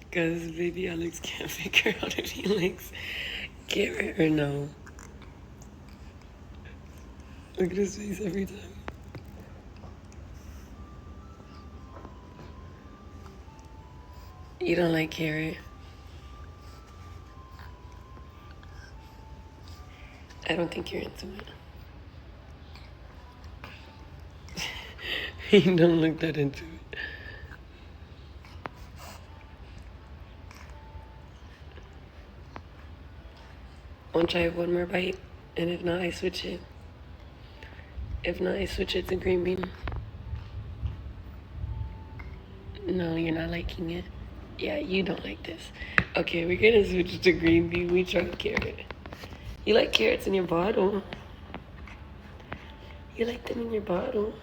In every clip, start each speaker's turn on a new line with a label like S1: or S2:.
S1: Because baby Alex can't figure out if he likes carrot or no. Look at his face every time. You don't like carrot? I don't think you're into it. You don't look that into it. I'll try one more bite, and if not, I switch it. If not, I switch it to green bean. No, you're not liking it. Yeah, you don't like this. Okay, we're gonna switch to green bean. We tried carrot. You like carrots in your bottle. You like them in your bottle.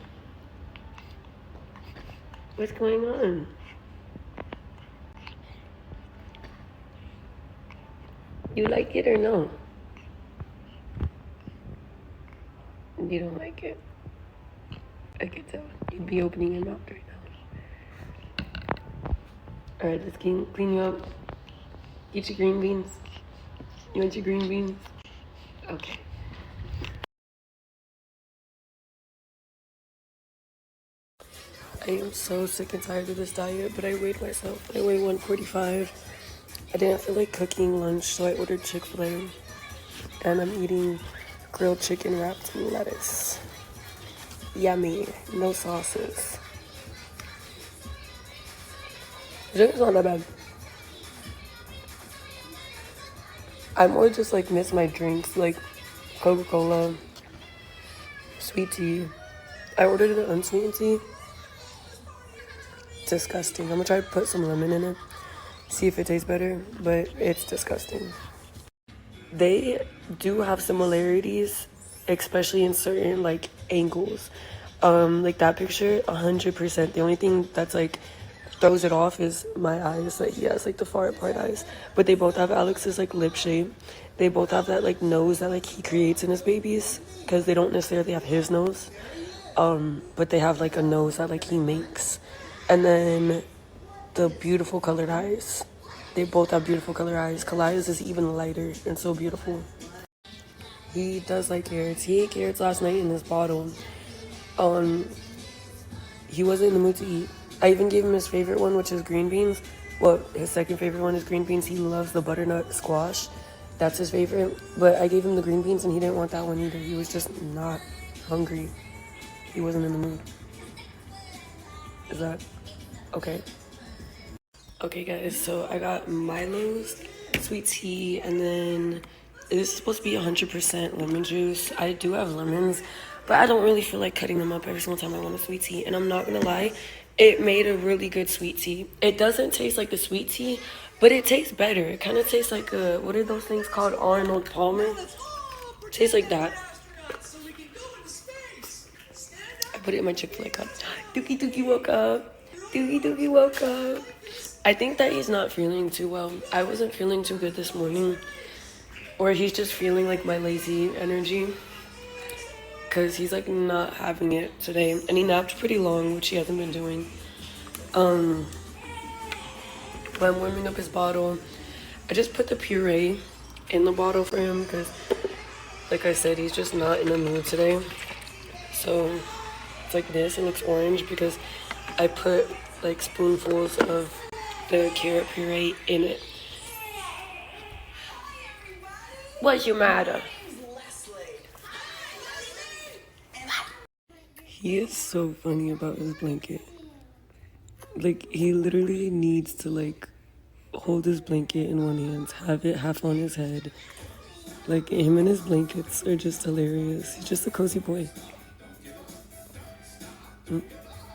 S1: What's going on? You like it or no? You don't like it. I can tell. You'd be opening your mouth right now. Alright, let's clean you up. Get your green beans. You want your green beans? Okay. I am so sick and tired of this diet, but I weighed myself. I weighed 145. I didn't feel like cooking lunch, so I ordered Chick-fil-A. And I'm eating grilled chicken wrapped in lettuce. Yummy. No sauces. It's not that bad. I more just like miss my drinks, like Coca-Cola, sweet tea. I ordered an unsweetened tea. Disgusting. I'm gonna try to put some lemon in it, see if it tastes better, but it's disgusting. They do have similarities, especially in certain like angles. Like that picture, 100%. The only thing that's like throws it off is my eyes. Like he has like the far apart eyes, but they both have Alex's like lip shape. They both have that like nose that like he creates in his babies, because they don't necessarily have his nose, but they have like a nose that like he makes. And then the beautiful colored eyes. They both have beautiful colored eyes. Kalaya's is even lighter and so beautiful. He does like carrots. He ate carrots last night in his bottle. He wasn't in the mood to eat. I even gave him his favorite one, which is green beans. Well, his second favorite one is green beans. He loves the butternut squash. That's his favorite. But I gave him the green beans and he didn't want that one either. He was just not hungry. He wasn't in the mood. Is that okay? Okay guys, so I got Milo's sweet tea, and then this is supposed to be 100% lemon juice. I do have lemons, but I don't really feel like cutting them up every single time I want a sweet tea. And I'm not gonna lie, it made a really good sweet tea. It doesn't taste like the sweet tea, but it tastes better. It kind of tastes like what are those things called? Arnold Palmer. Tastes like that. I put it in my Chick-fil-A cup. Dookie Dookie woke up. Dookie Dookie woke up. I think that he's not feeling too well. I wasn't feeling too good this morning. Or he's just feeling like my lazy energy. Because he's like not having it today. And he napped pretty long, which he hasn't been doing. But I'm warming up his bottle. I just put the puree in the bottle for him because, like I said, he's just not in the mood today. So it's like this. It looks orange because I put like spoonfuls of the carrot puree in it. What's your matter? He is so funny about his blanket. Like, he literally needs to like hold his blanket in one hand, have it half on his head. Like, him and his blankets are just hilarious. He's just a cozy boy. There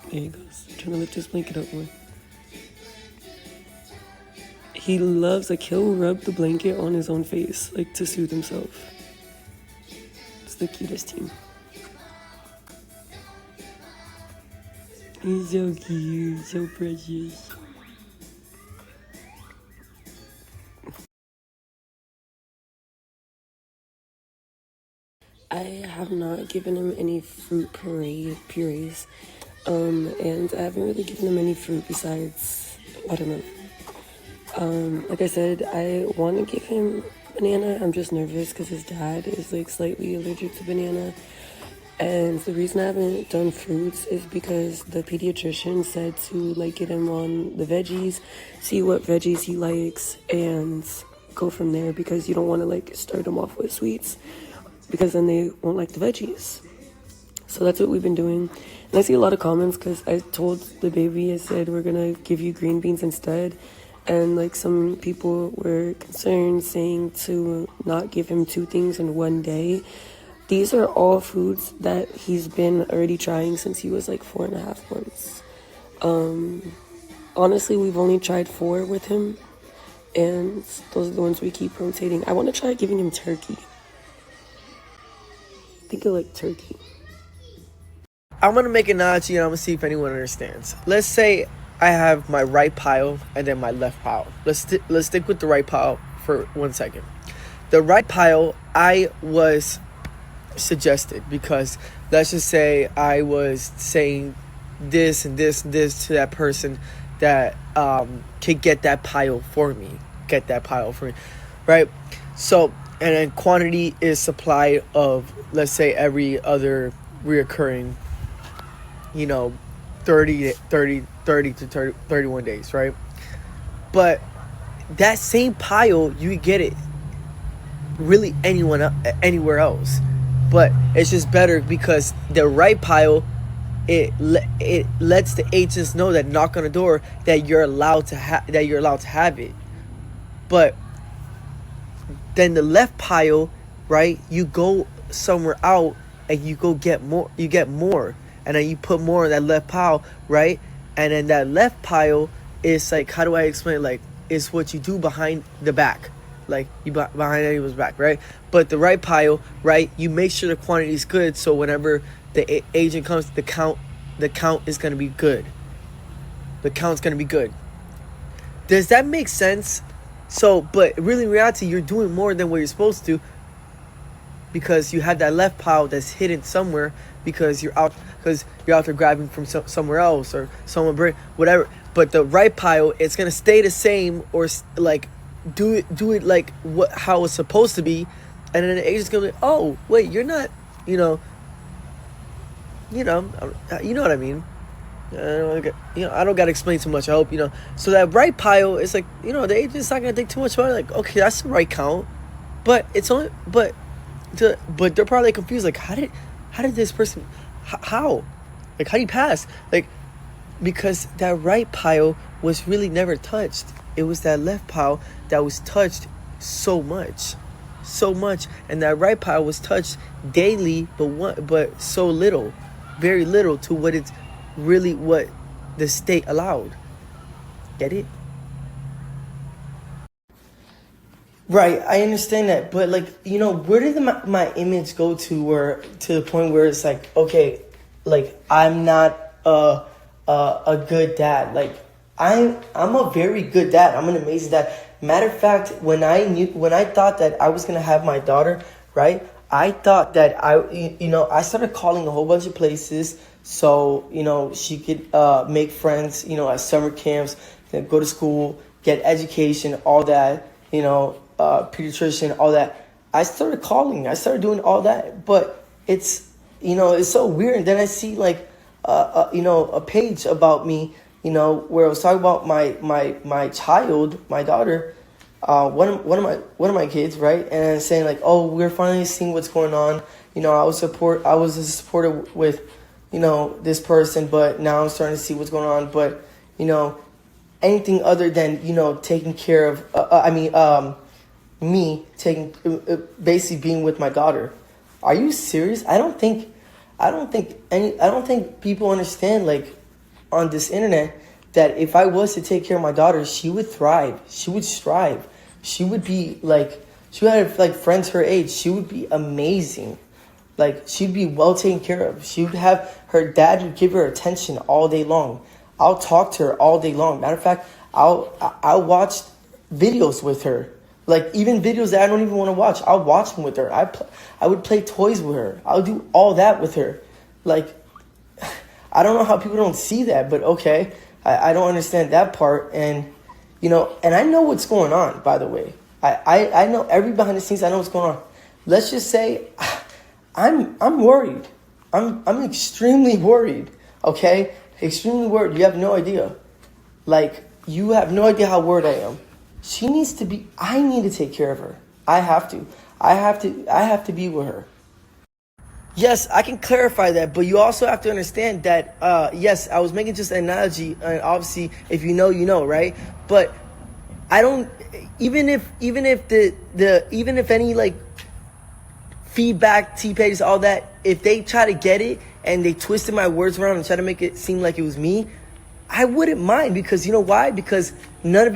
S1: he goes. Trying to lift his blanket up more. He loves, like, he'll rub the blanket on his own face, like, to soothe himself. It's the cutest team. He's so cute, so precious. I have not given him any fruit purees, and I haven't really given him any fruit besides watermelon. Like I said, I want to give him banana. I'm just nervous because his dad is like slightly allergic to banana. And the reason I haven't done fruits is because the pediatrician said to like get him on the veggies, see what veggies he likes, and go from there, because you don't want to like start him off with sweets because then they won't like the veggies. So that's what we've been doing. And I see a lot of comments because I told the baby, I said, we're going to give you green beans instead. And like some people were concerned, saying to not give him two things in one day. These are all foods that he's been already trying since he was like 4.5 months. Honestly, we've only tried 4 with him, and those are the ones we keep rotating. I want to try giving him turkey. Think of like turkey.
S2: I'm going to make an analogy and I'm going to see if anyone understands. Let's say I have my right pile and then my left pile. Let's stick with the right pile for 1 second. The right pile, I was suggested because let's just say I was saying this and this and this to that person that can get that pile for me. Right? So, and then quantity is supply of, let's say, every other reoccurring, 30 to 31 days, right? But that same pile, you get it really anywhere else. But it's just better because the right pile, it lets the agents know that knock on the door that you're allowed to have it. But then the left pile, right? You go somewhere out and you go get more. You get more. And then you put more in that left pile, right? And then that left pile is like, how do I explain it? Like, it's what you do behind the back. Like, you behind anyone's back, right? But the right pile, right? You make sure the quantity is good, so whenever the agent comes, the count is going to be good. The count's going to be good. Does that make sense? So, but really in reality, you're doing more than what you're supposed to, because you have that left pile that's hidden somewhere because you're out there grabbing from somewhere else or someone bring whatever. But the right pile, it's gonna stay the same, or like do it like how it's supposed to be, and then the agent's gonna be, oh wait, you're not, you know what I mean. I don't gotta explain too much. I hope So that right pile is like, the agent's not gonna think too much about it. Like, okay, that's the right count, but it's only but they're probably confused. Like, how did this person, how do you pass? Like, because that right pile was really never touched. It was that left pile that was touched so much, and that right pile was touched daily, but so little, very little to what it's really what the state allowed. Get it?
S3: Right, I understand that, but like, where did my image go to the point where it's like, okay, like I'm not a good dad. Like I'm a very good dad. I'm an amazing dad. Matter of fact, when I thought that I was gonna have my daughter, right? I thought that I started calling a whole bunch of places so she could make friends, at summer camps, go to school, get education, all that, pediatrician, all that. I started calling. I started doing all that, but it's it's so weird. And then I see like a page about me, where I was talking about my child, my daughter, one of my kids, right? And saying like, oh, we're finally seeing what's going on. I was a supporter with this person, but now I'm starting to see what's going on. But anything other than taking care of me taking basically being with my daughter. Are you serious? I don't think people understand, like, on this internet, that if I was to take care of my daughter, she would thrive. She would strive. She would be like, she would have like friends her age. She would be amazing. Like, she'd be well taken care of. She would have, her dad would give her attention all day long. I'll talk to her all day long. Matter of fact, I'll watch videos with her. Like, even videos that I don't even want to watch, I'll watch them with her. I would play toys with her. I'll do all that with her. Like, I don't know how people don't see that, but okay. I don't understand that part. And, you know, and I know what's going on, by the way. I know every behind the scenes, I know what's going on. Let's just say I'm worried. I'm extremely worried, okay? Extremely worried. You have no idea. Like, you have no idea how worried I am. She needs to be, I need to take care of her. I have to be with her. Yes, I can clarify that, but you also have to understand that, yes, I was making just an analogy, and obviously, if you know, you know, right? But I don't, even if any, like, feedback, T-pages, all that, if they try to get it, and they twisted my words around and try to make it seem like it was me, I wouldn't mind, because you know why? Because none of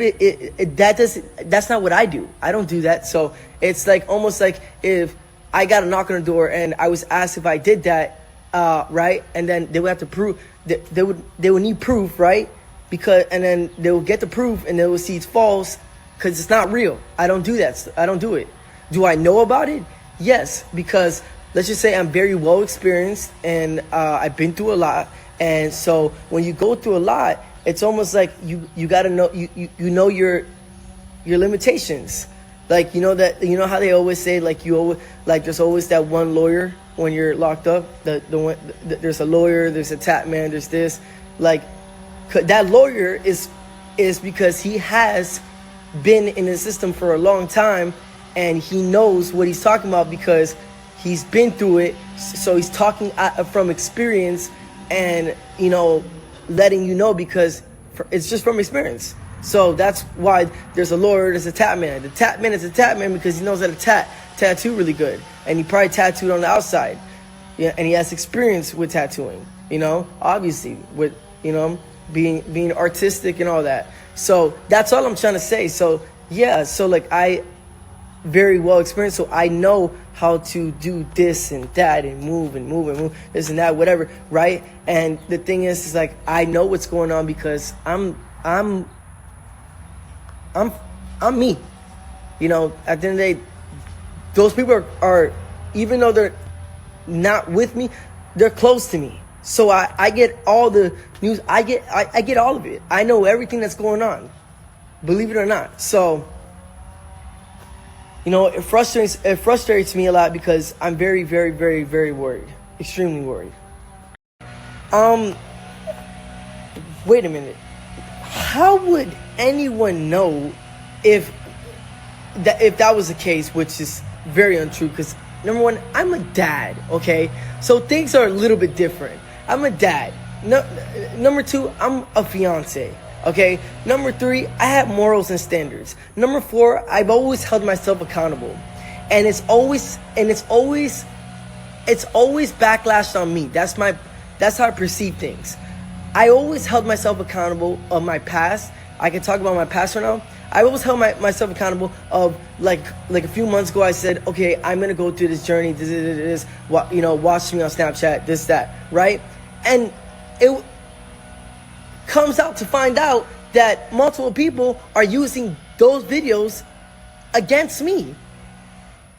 S3: that's not what I do. I don't do that. So it's like almost like if I got a knock on the door and I was asked if I did that, right? And then they would have to prove they would need proof, right? And then they will get the proof and they will see it's false because it's not real. I don't do that. I don't do it. Do I know about it? Yes, because let's just say I'm very well experienced and I've been through a lot. And so when you go through a lot, it's almost like you gotta know you know your limitations. Like, you know how they always say, like, there's always that one lawyer when you're locked up. There's a lawyer, there's a tap man, there's this. Like, that lawyer is because he has been in the system for a long time and he knows what he's talking about because he's been through it. So he's talking from experience. And, you know, letting you know because it's just from experience. So that's why there's a lawyer, there's a tap man. The tap man is a tap man because he knows how to tattoo really good. And he probably tattooed on the outside. Yeah, and he has experience with tattooing, you know, obviously with, you know, being artistic and all that. So that's all I'm trying to say. So, yeah, so like I very well experienced, so I know how to do this and that and move, this and that, whatever, right? And the thing is like I know what's going on because I'm me. You know, at the end of the day, those people are even though they're not with me, they're close to me. So I get all the news. I get all of it. I know everything that's going on, believe it or not. So, you know, it frustrates me a lot because I'm very, very, very, very worried. Extremely worried. Wait a minute. How would anyone know if that was the case, which is very untrue, because number one, I'm a dad, okay? So things are a little bit different. I'm a dad. No, number two, I'm a fiance. Okay. Number three, I have morals and standards. Number four, I've always held myself accountable, and it's always backlashed on me. That's how I perceive things. I always held myself accountable of my past. I can talk about my past right now. I always held myself accountable of like a few months ago. I said, okay, I'm gonna go through this journey. This, you know, watch me on Snapchat. This, that, right? And it comes out to find out that multiple people are using those videos against me.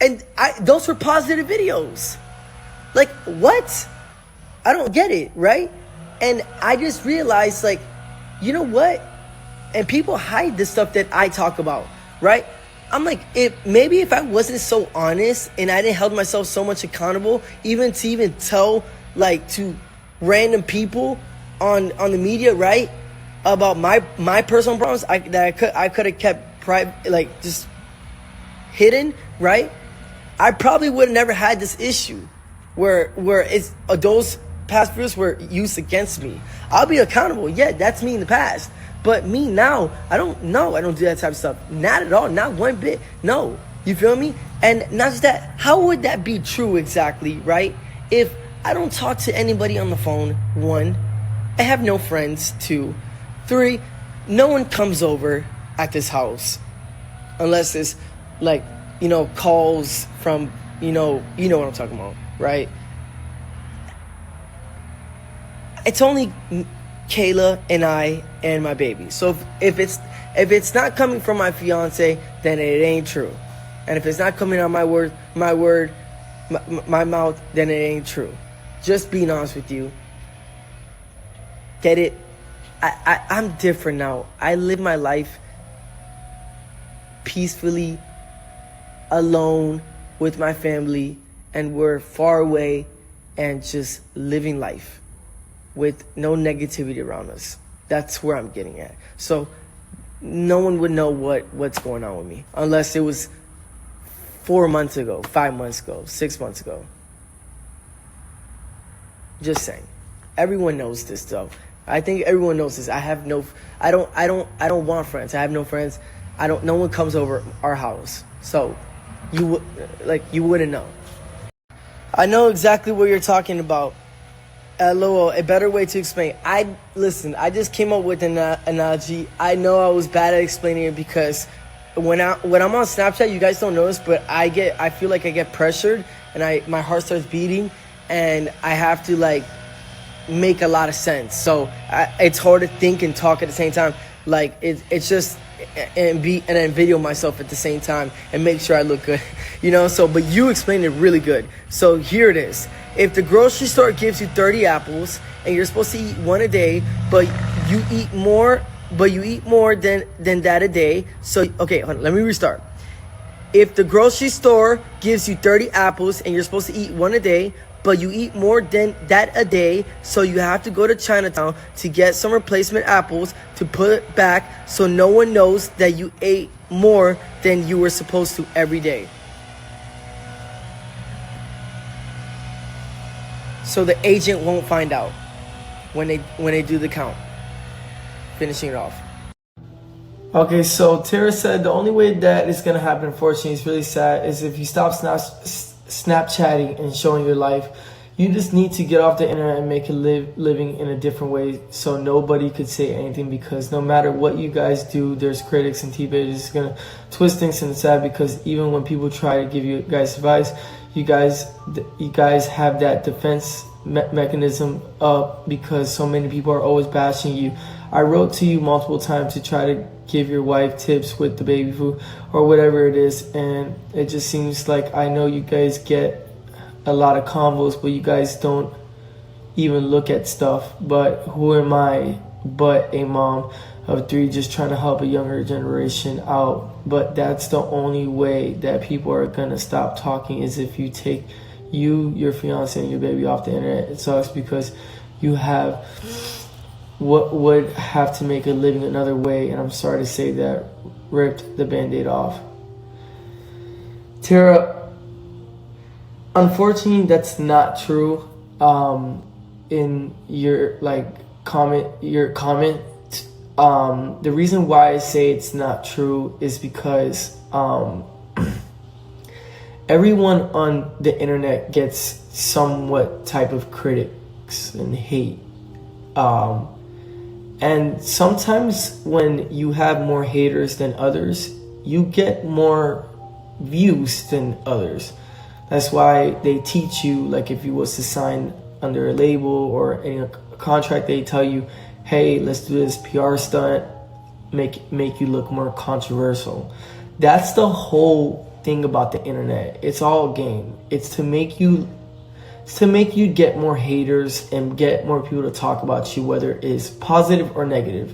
S3: And those were positive videos. Like, what? I don't get it, right? And I just realized, like, you know what? And people hide the stuff that I talk about, right? I'm like, maybe if I wasn't so honest and I didn't hold myself so much accountable, even to tell, like, to random people on the media, right, about my personal problems I could have kept private, like, just hidden, right? I probably would have never had this issue where it's those past videos were used against me. I'll be accountable. Yeah, that's me in the past. But me now, I don't do that type of stuff. Not at all. Not one bit. No. You feel me? And not just that, how would that be true exactly, right? If I don't talk to anybody on the phone, 1, I have no friends, 2, 3, no one comes over at this house unless it's like, you know, calls from, you know what I'm talking about, right? It's only Kayla and I and my baby. So if it's not coming from my fiance, then it ain't true. And if it's not coming out my mouth, then it ain't true. Just being honest with you. Get it? I'm different now. I live my life peacefully alone with my family, and we're far away and just living life with no negativity around us. That's where I'm getting at. So no one would know what's going on with me unless it was 4 months ago, 5 months ago, 6 months ago. Just saying. Everyone knows this though. I think everyone knows this. I don't want friends. I have no friends. No one comes over our house. So you wouldn't know. I know exactly what you're talking about. LOL, a better way to explain. I just came up with an analogy. I know I was bad at explaining it because when I'm on Snapchat, you guys don't notice, but I feel like I get pressured and my heart starts beating and I have to like make a lot of sense. So it's hard to think and talk at the same time. Like it's just and then video myself at the same time and make sure I look good, So, but you explained it really good. So here it is. If the grocery store gives you 30 apples and you're supposed to eat one a day, but you eat more than that a day. So, okay, hold on, let me restart. If the grocery store gives you 30 apples and you're supposed to eat one a day, but you eat more than that a day, so you have to go to Chinatown to get some replacement apples to put it back so no one knows that you ate more than you were supposed to every day. So the agent won't find out when they do the count. Finishing it off.
S2: Okay, so Tara said the only way that it's gonna happen, unfortunately, it's really sad, is if you stop Snapchatting and showing your life. You just need to get off the internet and make a living in a different way, so nobody could say anything. Because no matter what you guys do, there's critics and T-baiters gonna twist things, and it's sad because even when people try to give you guys advice, you guys have that defense mechanism up because so many people are always bashing you. I wrote to you multiple times to try to give your wife tips with the baby food or whatever it is, and it just seems like I know you guys get a lot of convos, but you guys don't even look at stuff. But who am I but a mom of 3 just trying to help a younger generation out? But that's the only way that people are gonna stop talking, is if you take your fiance and your baby off the internet. It sucks because you have what would have to make a living another way, and I'm sorry to say that, ripped the band-aid off. Tara, unfortunately, that's not true. In your comment, the reason why I say it's not true is because everyone on the internet gets somewhat type of critics and hate. And sometimes when you have more haters than others, you get more views than others. That's why they teach you, like if you was to sign under a label or in a contract, they tell you, hey, let's do this PR stunt, make you look more controversial. That's the whole thing about the internet. It's all a game. It's to make you get more haters and get more people to talk about you, whether it's positive or negative.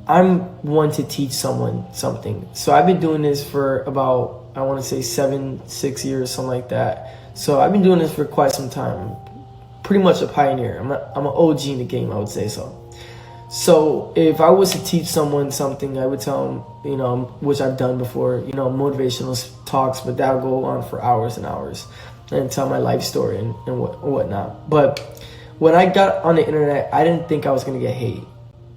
S2: I'm one to teach someone something. So I've been doing this for about, I want to say 6 years, something like that. So I've been doing this for quite some time. Pretty much a pioneer. I'm an OG in the game, I would say so. So if I was to teach someone something, I would tell them, which I've done before, motivational talks, but that'll go on for hours and hours, and tell my life story and whatnot. But when I got on the internet, I didn't think I was going to get hate.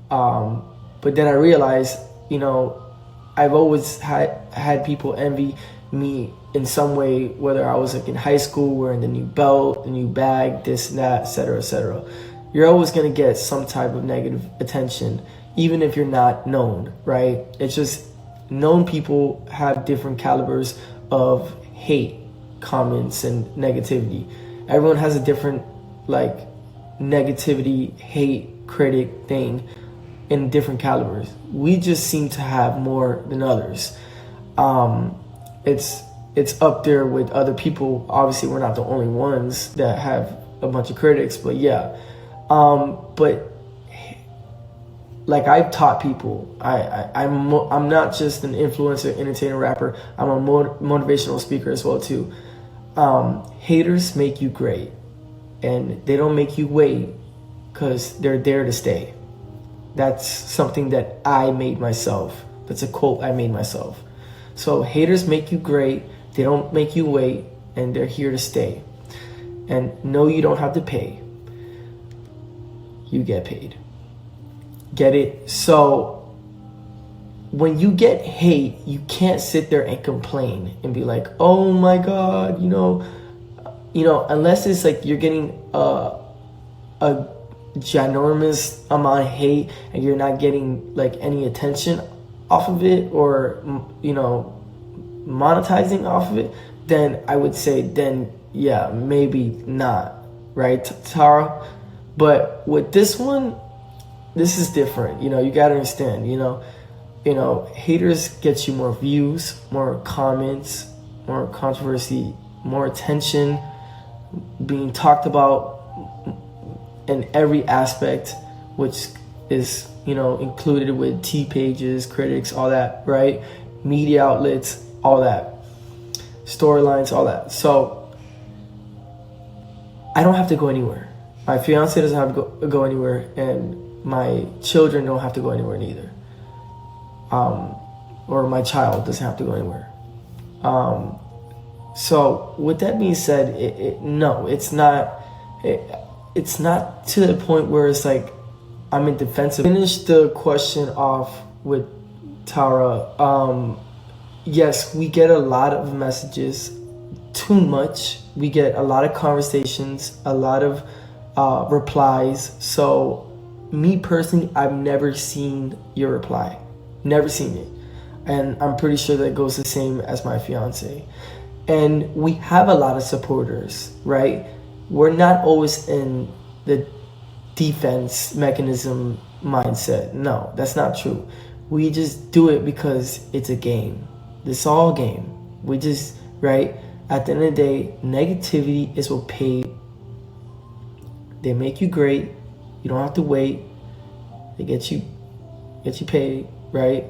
S2: But then I realized, I've always had people envy me in some way, whether I was like in high school, wearing the new belt, the new bag, this and that, etc., etc. You're always going to get some type of negative attention, even if you're not known, right? It's just known people have different calibers of hate comments and negativity. Everyone has a different negativity, hate, critic thing in different calibers. We just seem to have more than others. It's up there with other people. Obviously, we're not the only ones that have a bunch of critics, but yeah. But
S3: like I've taught people. I'm not just an influencer, entertainer, rapper. I'm a motivational speaker as well too. Haters make you great, and they don't make you wait because they're there to stay. That's something that I made myself. That's a quote I made myself. So haters make you great. They don't make you wait, and they're here to stay. And no, you don't have to pay. You get paid. Get it? So when you get hate, you can't sit there and complain and be like, oh my God, unless it's like you're getting a ginormous amount of hate and you're not getting like any attention off of it, or monetizing off of it, then I would say then yeah, maybe not, right, Tara? But with this one, this is different. You gotta understand, haters get you more views, more comments, more controversy, more attention, being talked about in every aspect, which is, included with T pages, critics, all that, right? Media outlets, all that. Storylines, all that. So I don't have to go anywhere. My fiance doesn't have to go anywhere, and my children don't have to go anywhere neither. Or my child doesn't have to go anywhere. So with that being said, no, it's not. It's not to the point where it's like I'm in defensive. Finish the question off with Tara. Yes, we get a lot of messages, too much. We get a lot of conversations, a lot of replies. So me personally, I've never seen your reply. Never seen it. And I'm pretty sure that goes the same as my fiance. And we have a lot of supporters, right? We're not always in the defense mechanism mindset. No, that's not true. We just do it because it's a game. It's all a game. We just, right? At the end of the day, negativity is what paid. They make you great. You don't have to wait. They get you paid, right?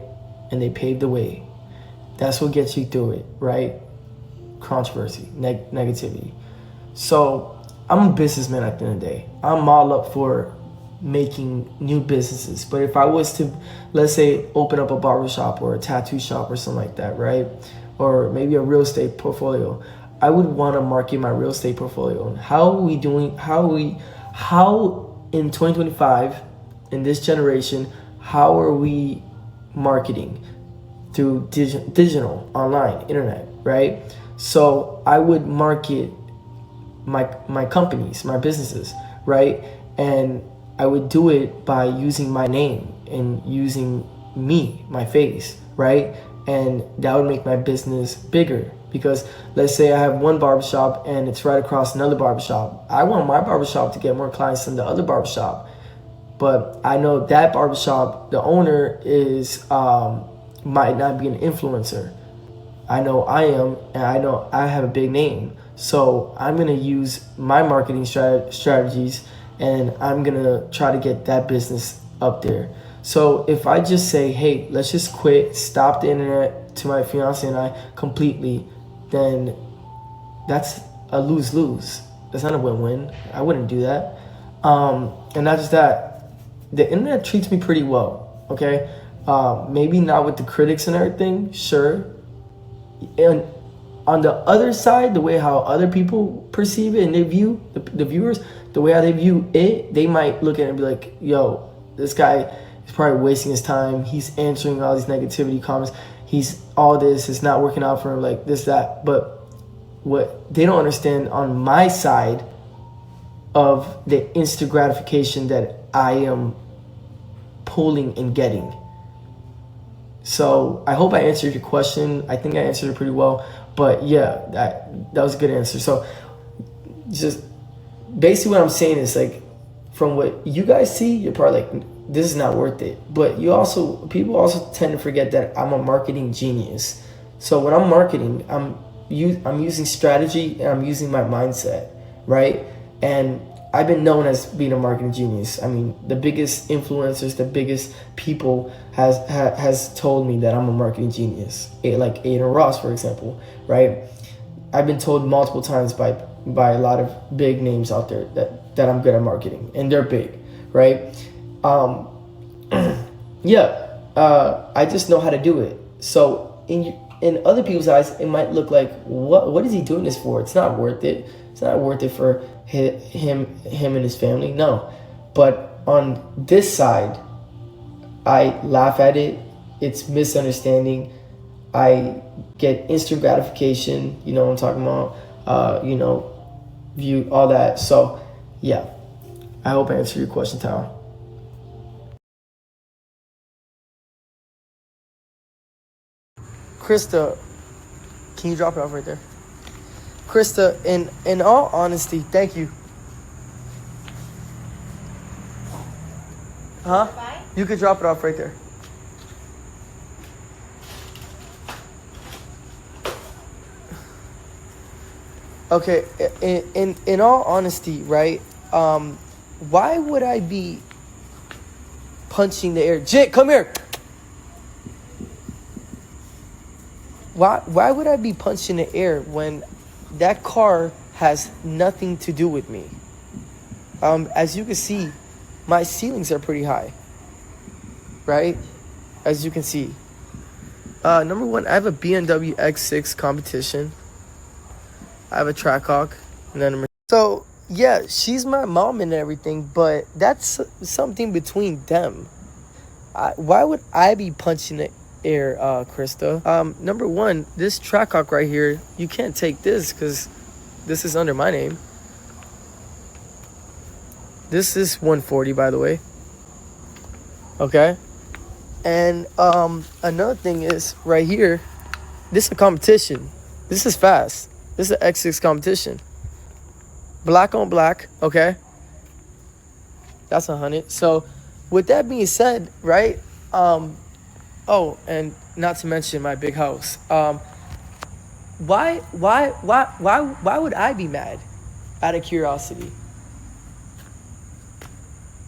S3: And they pave the way. That's what gets you through it, right? Controversy, negativity. So I'm a businessman at the end of the day. I'm all up for making new businesses. But if I was to, let's say, open up a barbershop or a tattoo shop or something like that, right? Or maybe a real estate portfolio, I would want to market my real estate portfolio. How are we doing? How in 2025, in this generation, how are we marketing? Through digital, online, internet, right? So I would market my companies, my businesses, right? And I would do it by using my name and using me, my face, right? And that would make my business bigger, because let's say I have one barbershop and it's right across another barbershop. I want my barbershop to get more clients than the other barbershop, but I know that barbershop, the owner is might not be an influencer. I know I am, and I know I have a big name. So I'm going to use my marketing strategies, and I'm going to try to get that business up there. So if I just say, hey, let's just quit, stop the internet to my fiance and I completely, then that's a lose-lose. That's not a win-win. I wouldn't do that. And not just that, the internet treats me pretty well, okay? Maybe not with the critics and everything, sure. And on the other side, the way how other people perceive it and they view, the viewers, the way how they view it, they might look at it and be like, yo, this guy is probably wasting his time. He's answering all these negativity comments. He's all this, it's not working out for him, like this, that. But what they don't understand on my side of the instant gratification that I am pulling and getting. So I hope I answered your question. I think I answered it pretty well. But yeah, that was a good answer. So just basically what I'm saying is, like, from what you guys see, you're probably like, this is not worth it. But people also tend to forget that I'm a marketing genius. So when I'm marketing, I'm using strategy and I'm using my mindset, right? And I've been known as being a marketing genius. I mean, the biggest influencers, the biggest people has told me that I'm a marketing genius. Like Aiden Ross, for example, right? I've been told multiple times by a lot of big names out there that I'm good at marketing, and they're big, right? I just know how to do it. So in other people's eyes, it might look like, what is he doing this for? It's not worth it. It's not worth it for him and his family. No, but on this side, I laugh at it. It's misunderstanding. I get instant gratification. You know what I'm talking about? View all that. So, yeah. I hope I answered your question, Tyler. Krista, can you drop it off right there? Krista, in all honesty, thank you. Huh? You could drop it off right there. Okay, in all honesty, right? Why would I be punching the air? Jake, come here. Why would I be punching the air when that car has nothing to do with me? As you can see, my ceilings are pretty high, right? As you can see. Number one, I have a BMW X6 competition. I have a Trackhawk. And then so, yeah, she's my mom and everything, but that's something between them. Why would I be punching the air, Krista? Number one, this Trackhawk right here, you can't take this because this is under my name. This is 140, by the way. Okay? And another thing is, right here, this is a competition. This is fast. This is an X6 competition. Black on black, okay? That's 100. So, with that being said, right? Oh, and not to mention my big house. Why would I be mad? Out of curiosity.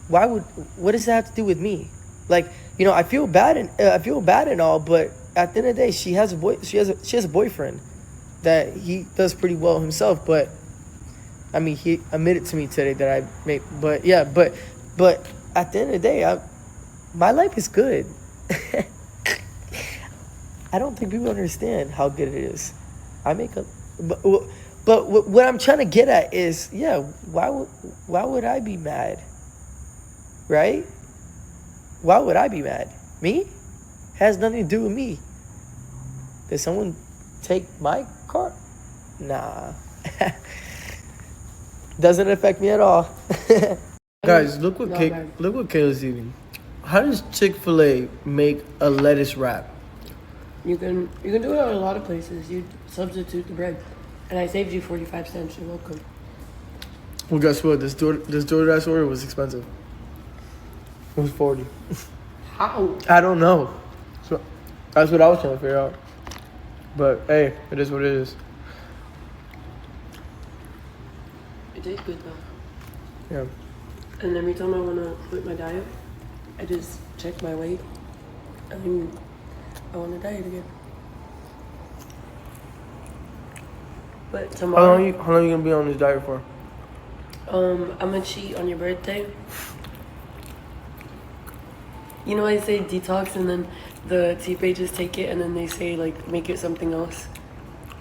S3: What does that have to do with me? Like, you know, I feel bad and all, but at the end of the day, she has a boyfriend that he does pretty well himself. But I mean, he admitted to me today that I make. But yeah, but at the end of the day, my life is good. I don't think people understand how good it is. But what I'm trying to get at is, yeah, why would I be mad? Right? Why would I be mad? Me? Has nothing to do with me. Did someone take my car? Nah. Doesn't affect me at all.
S2: Guys, look what Kayla's eating. How does Chick-fil-A make a lettuce wrap?
S1: You can do it at a lot of places. You substitute the bread. And I saved you 45 cents. You're welcome.
S2: Well, guess what? This DoorDash order was expensive. It was 40.
S1: How?
S2: I don't know. So that's what I was trying to figure out. But hey, it is what it is.
S1: It tastes good though.
S2: Yeah.
S1: And every time I want to quit my diet, I just check my weight. I mean, I want to diet again. But tomorrow...
S2: How long you gonna be on this diet for?
S1: I'm gonna cheat on your birthday. You know, I say detox and then the tea pages take it and then they say, like, make it something else.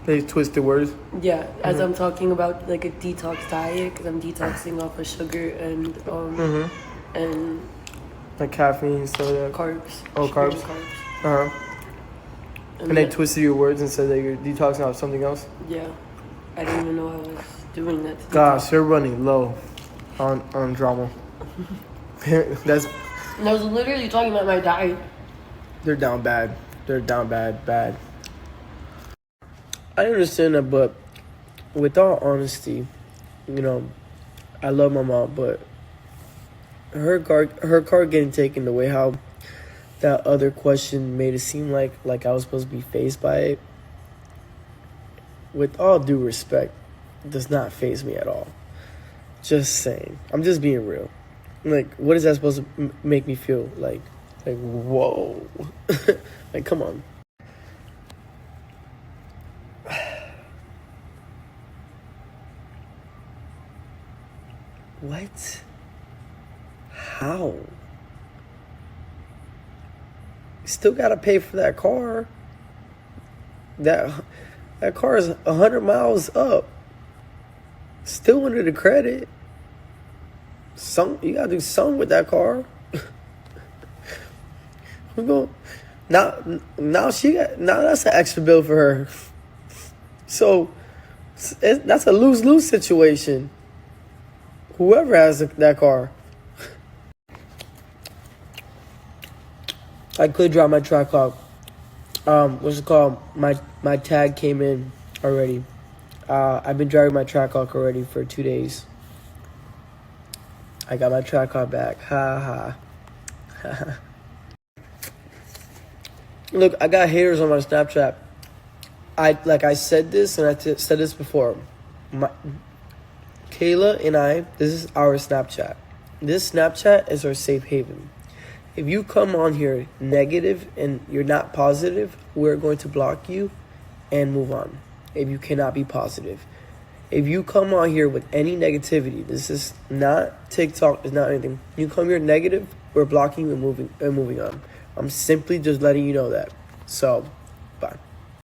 S2: They twist the words?
S1: Yeah, as I'm talking about, like, a detox diet because I'm detoxing off of sugar and, and...
S2: Like caffeine, soda?
S1: Carbs.
S2: Oh,
S1: Sugar
S2: carbs?
S1: and carbs.
S2: Uh-huh. And they twisted your words and said that you're detoxing off something else?
S1: Yeah. I didn't even know I was doing that.
S2: Gosh, you're running low on drama. That's...
S1: And I was literally talking about my diet.
S2: They're down bad. Bad. I understand that, but with all honesty, you know, I love my mom, but her car getting taken, the way how that other question made it seem like I was supposed to be fazed by it, with all due respect, does not faze me at all. Just saying. I'm just being real. Like, what is that supposed to make me feel? Like whoa. Like, come on. What? How? Still gotta pay for that car. That car is 100 miles up. Still under the credit. You gotta do something with that car. We go now that's an extra bill for her. So that's a lose-lose situation. Whoever has that car. I could drop my track off. What's it called? My tag came in already. I've been driving my track off already for 2 days. I got my track off back. Ha ha. Look, I got haters on my Snapchat. I said this, and I said this before. Kayla and I, this is our Snapchat. This Snapchat is our safe haven. If you come on here negative and you're not positive, we're going to block you and move on. If you cannot be positive. If you come on here with any negativity, this is not TikTok, it's not anything. You come here negative, we're blocking you and moving on. I'm simply just letting you know that. So